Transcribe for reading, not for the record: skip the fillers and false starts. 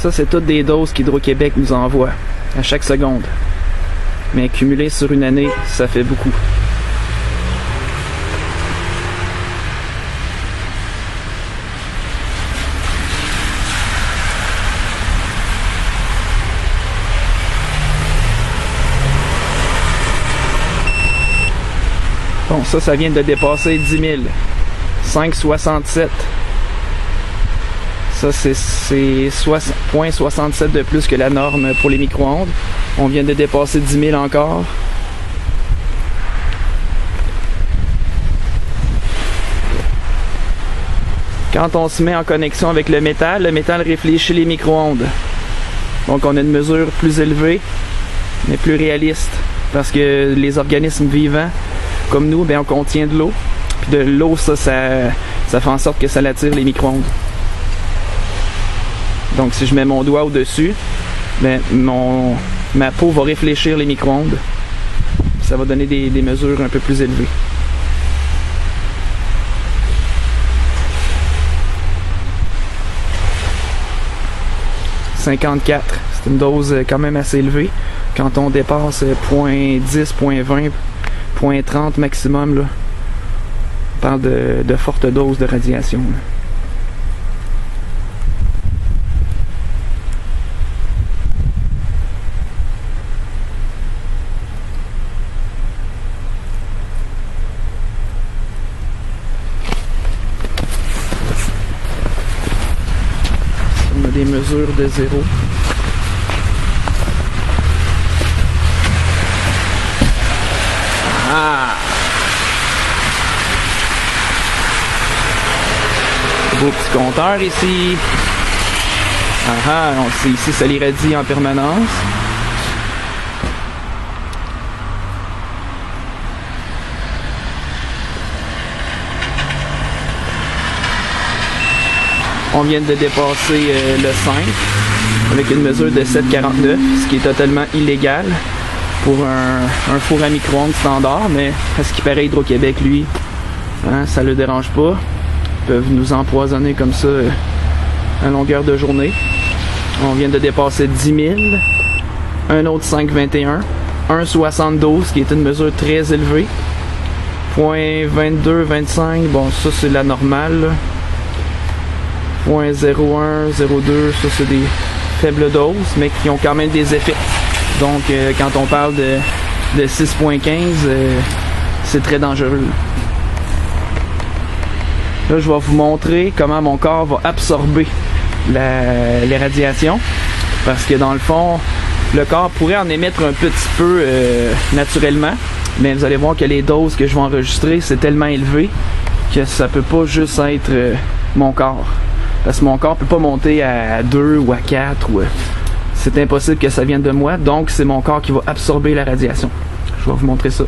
Ça, c'est toutes des doses qu'Hydro-Québec nous envoie à chaque seconde. Mais cumulé sur une année, ça fait beaucoup. Bon, ça vient de dépasser 10 000. 5,67. Ça, c'est 0,67 de plus que la norme pour les micro-ondes. On vient de dépasser 10 000 encore. Quand on se met en connexion avec le métal réfléchit les micro-ondes. Donc on a une mesure plus élevée, mais plus réaliste. Parce que les organismes vivants, comme nous, ben, on contient de l'eau. Puis de l'eau, ça fait en sorte que ça attire les micro-ondes. Donc si je mets mon doigt au-dessus, ben, ma peau va réfléchir les micro-ondes. Ça va donner des mesures un peu plus élevées. « 54 », c'est une dose quand même assez élevée. Quand on dépasse 0.10, 0.20, 0.30 maximum, là, on parle de fortes doses de radiation. Là. On a des mesures de zéro. Ah! Beau petit compteur ici. Ici ça l'irradie en permanence. On vient de dépasser le 5 avec une mesure de 7,49, ce qui est totalement illégal pour un four à micro-ondes standard, mais à ce qui paraît Hydro-Québec, lui, hein, ça le dérange pas. Ils peuvent nous empoisonner comme ça à longueur de journée. On vient de dépasser 10 000, un autre 5,21, 1,72 qui est une mesure très élevée, 0.22, 25, bon ça c'est la normale, là. 0.01, 0.2, ça c'est des faibles doses, mais qui ont quand même des effets. Donc quand on parle de 6.15, c'est très dangereux. Là, je vais vous montrer comment mon corps va absorber les radiations. Parce que dans le fond, le corps pourrait en émettre un petit peu naturellement. Mais vous allez voir que les doses que je vais enregistrer, c'est tellement élevé que ça peut pas juste être mon corps. Parce que mon corps peut pas monter à 2 ou à 4 ou... c'est impossible que ça vienne de moi, donc c'est mon corps qui va absorber la radiation. Je vais vous montrer ça.